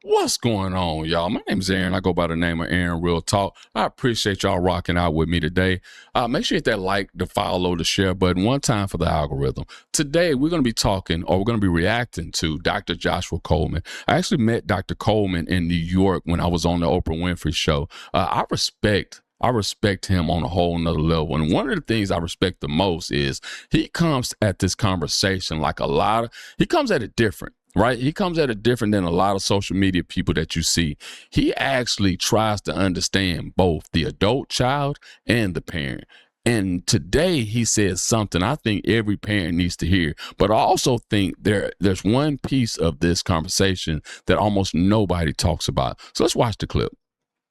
What's going on, y'all? My name is Aaron. I go by the name of Aaron Real Talk. I appreciate y'all rocking out with me today. Make sure you hit that like, the follow, the share button one time for the algorithm. Today, we're going to be talking, or we're going to be reacting to Dr. Joshua Coleman. I actually met Dr. Coleman in New York when I was on the Oprah Winfrey show. I respect him on a whole nother level. And one of the things I respect the most is he comes at this conversation like he comes at it different. Right? He comes at it different than a lot of social media people that you see. He actually tries to understand both the adult child and the parent. And today he says something I think every parent needs to hear. But I also think there's one piece of this conversation that almost nobody talks about. So let's watch the clip.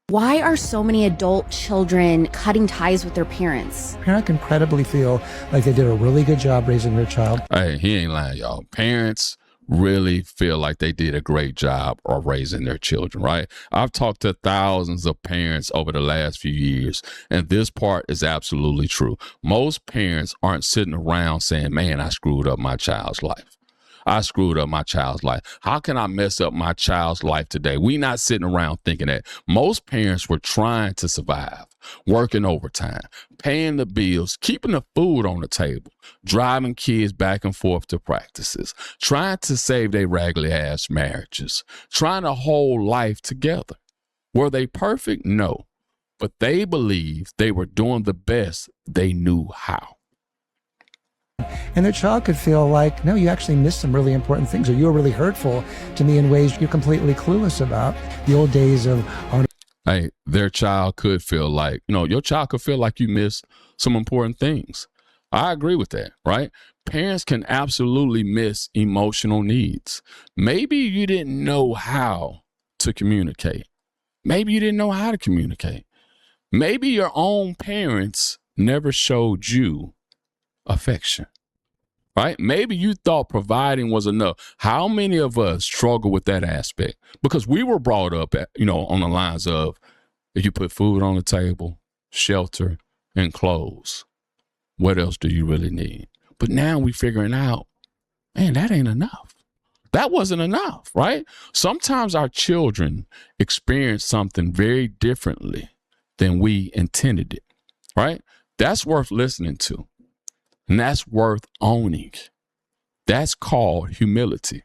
Why are so many adult children cutting ties with their parents? Parent can credibly feel like they did a really good job raising their child. Hey, he ain't lying, y'all. Parents really feel like they did a great job of raising their children, right? I've talked to thousands of parents over the last few years, and this part is absolutely true. Most parents aren't sitting around saying, man, I screwed up my child's life. I screwed up my child's life. How can I mess up my child's life today? We not sitting around thinking that. Most parents were trying to survive, working overtime, paying the bills, keeping the food on the table, driving kids back and forth to practices, trying to save their raggedy ass marriages, trying to hold life together. Were they perfect? No. But they believed they were doing the best they knew how. And their child could feel like, no, you actually missed some really important things, or you were really hurtful to me in ways you're completely clueless about. The old days of... Hey, their child could feel like, your child could feel like you missed some important things. I agree with that, right? Parents can absolutely miss emotional needs. Maybe you didn't know how to communicate. Maybe you didn't know how to communicate. Maybe your own parents never showed you affection, right? Maybe you thought providing was enough. How many of us struggle with that aspect? Because we were brought up on the lines of, if you put food on the table, shelter, and clothes, what else do you really need? But now we figuring out, man, that ain't enough. That wasn't enough, right? Sometimes our children experience something very differently than we intended it, right? That's worth listening to. And that's worth owning. That's called humility,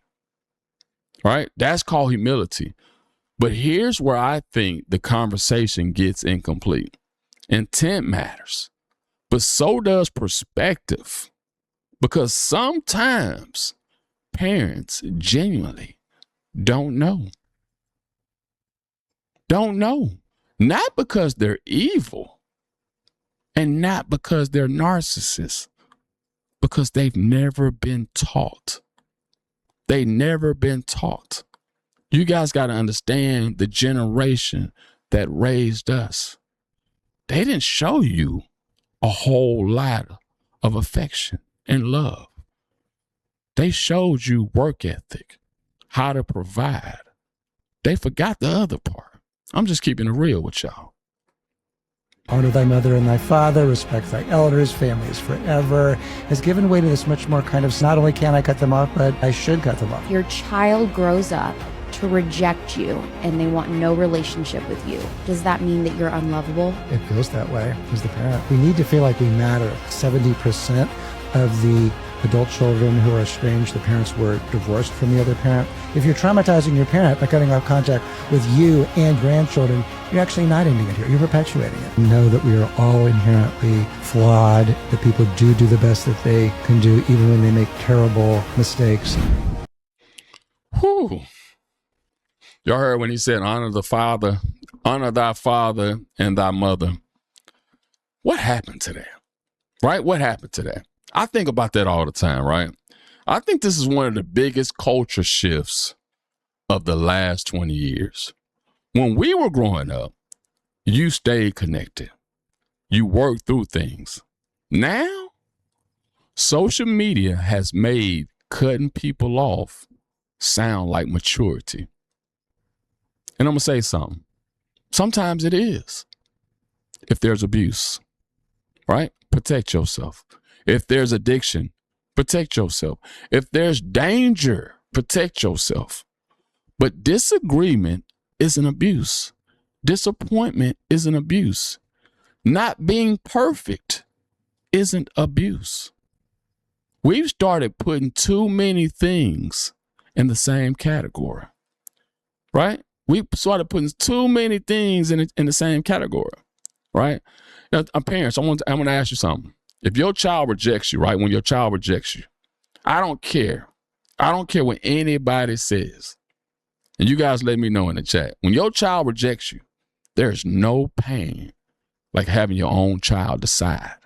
right? That's called humility. But here's where I think the conversation gets incomplete. Intent matters, but so does perspective. Because sometimes parents genuinely don't know. Don't know. Not because they're evil and not because they're narcissists. Because they've never been taught. They've never been taught. You guys got to understand the generation that raised us. They didn't show you a whole lot of affection and love. They showed you work ethic, how to provide. They forgot the other part. I'm just keeping it real with y'all. Honor thy mother and thy father, respect thy elders, family is forever, has given way to this much more kind of, not only can I cut them off, but I should cut them off. Your child grows up to reject you and they want no relationship with you. Does that mean that you're unlovable? It feels that way as the parent. We need to feel like we matter. 70% of the adult children who are estranged, the parents were divorced from the other parent. If you're traumatizing your parent by cutting off contact with you and grandchildren, you're actually not ending it here. You're perpetuating it. Know that we are all inherently flawed, that people do the best that they can do, even when they make terrible mistakes. Whew. Y'all heard when he said, honor thy father and thy mother. What happened to that? Right? What happened to that? I think about that all the time, right? I think this is one of the biggest culture shifts of the last 20 years. When we were growing up, you stayed connected. You worked through things. Now, social media has made cutting people off sound like maturity. And I'm going to say something. Sometimes it is. If there's abuse, right? Protect yourself. If there's addiction, protect yourself. If there's danger, protect yourself. But disagreement is an abuse. Disappointment is an abuse. Not being perfect isn't abuse. We've started putting too many things in the same category, right? We started putting too many things in the same category, right? Now, parents, I want to ask you something. If your child rejects you, right? When your child rejects you, I don't care. I don't care what anybody says. And you guys let me know in the chat. When your child rejects you, there's no pain like having your own child decide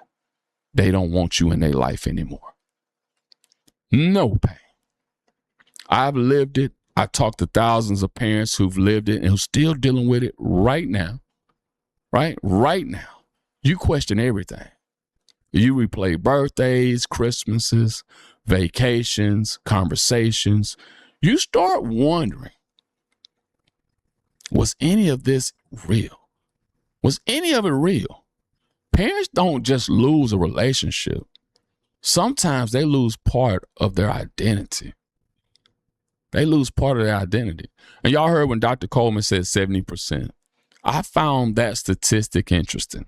they don't want you in their life anymore. No pain. I've lived it. I talked to thousands of parents who've lived it and who's still dealing with it right now. Right? Right now. You question everything. You replay birthdays, Christmases, vacations, conversations. You start wondering, was any of this real? Was any of it real? Parents don't just lose a relationship. Sometimes they lose part of their identity. They lose part of their identity. And y'all heard when Dr. Coleman said 70%. I found that statistic interesting.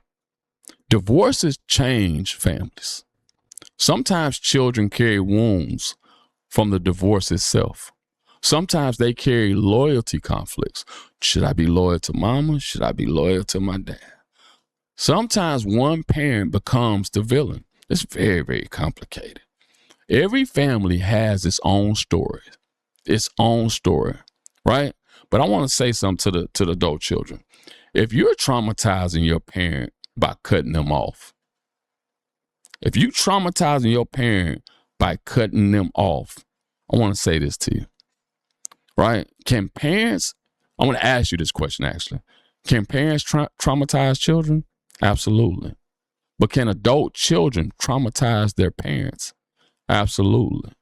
Divorces change families. Sometimes children carry wounds from the divorce itself. Sometimes they carry loyalty conflicts. Should I be loyal to mama? Should I be loyal to my dad? Sometimes one parent becomes the villain. It's very, very complicated. Every family has its own story. Its own story, right? But I want to say something to the adult children. If you're traumatizing your parent by cutting them off, if you traumatizing your parent by cutting them off, I want to say this to you, right? Can parents, I want to ask you this question actually. Can parents traumatize children? Absolutely. But can adult children traumatize their parents? Absolutely.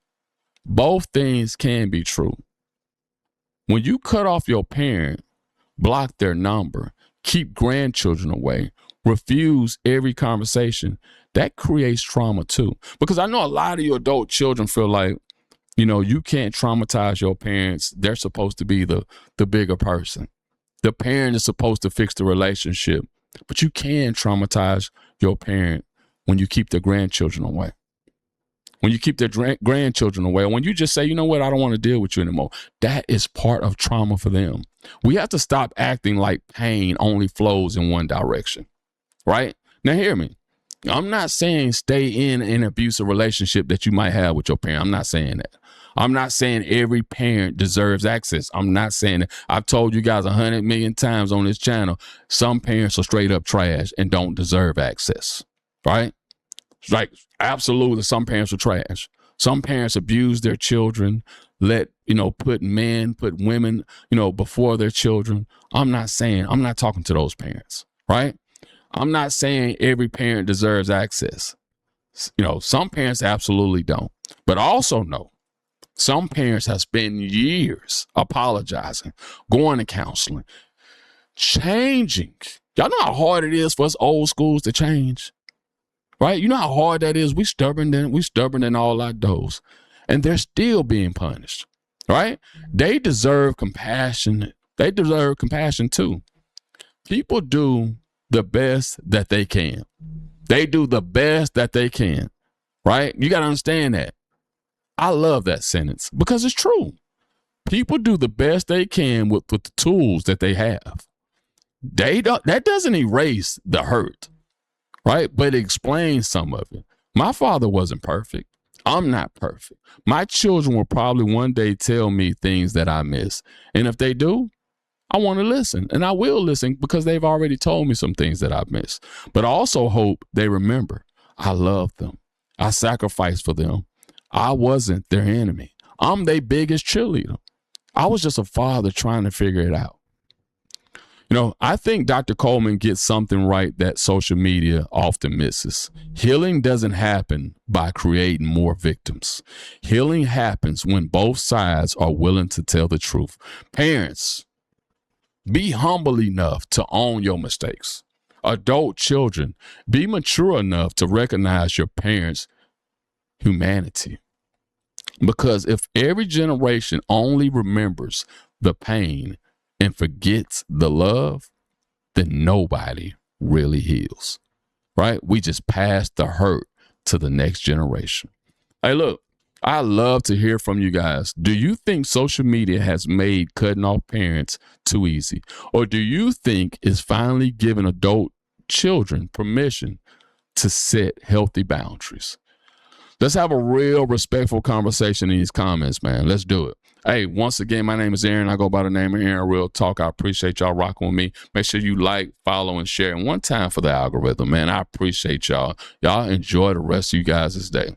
Both things can be true. When you cut off your parent, block their number, keep grandchildren away, refuse every conversation, that creates trauma too. Because I know a lot of you adult children feel like, you know, you can't traumatize your parents. They're supposed to be the bigger person. The parent is supposed to fix the relationship. But you can traumatize your parent when you keep their grandchildren away. When you keep their grandchildren away, when you just say, you know what, I don't want to deal with you anymore. That is part of trauma for them. We have to stop acting like pain only flows in one direction, right? Now, hear me. I'm not saying stay in an abusive relationship that you might have with your parent. I'm not saying that. I'm not saying every parent deserves access. I'm not saying that. I've told you guys 100 million times on this channel, some parents are straight up trash and don't deserve access, right? Like, absolutely, some parents are trash. Some parents abuse their children, put women, before their children. I'm not talking to those parents, right? I'm not saying every parent deserves access. Some parents absolutely don't. But also know, some parents have spent years apologizing, going to counseling, changing. Y'all know how hard it is for us old schools to change, right? You know how hard that is. We stubborn in all our doors, and they're still being punished, right? They deserve compassion. They deserve compassion too. People do the best that they can. They do the best that they can, right? You got to understand that. I love that sentence because it's true. People do the best they can with the tools that they have. That doesn't erase the hurt, right? But it explains some of it. My father wasn't perfect. I'm not perfect. My children will probably one day tell me things that I miss. And if they do, I want to listen, and I will listen because they've already told me some things that I've missed. But I also hope they remember I love them. I sacrificed for them. I wasn't their enemy. I'm their biggest cheerleader. I was just a father trying to figure it out. I think Dr. Coleman gets something right that social media often misses. Healing doesn't happen by creating more victims. Healing happens when both sides are willing to tell the truth. Parents, be humble enough to own your mistakes. Adult children, be mature enough to recognize your parents' humanity. Because if every generation only remembers the pain and forgets the love, then nobody really heals, right? We just pass the hurt to the next generation. Hey, look, I love to hear from you guys. Do you think social media has made cutting off parents too easy? Or do you think it's finally giving adult children permission to set healthy boundaries? Let's have a real respectful conversation in these comments, man. Let's do it. Hey, once again, my name is Aaron. I go by the name of Aaron Real Talk. I appreciate y'all rocking with me. Make sure you like, follow, and share. And one time for the algorithm, man. I appreciate y'all. Y'all enjoy the rest of you guys' day.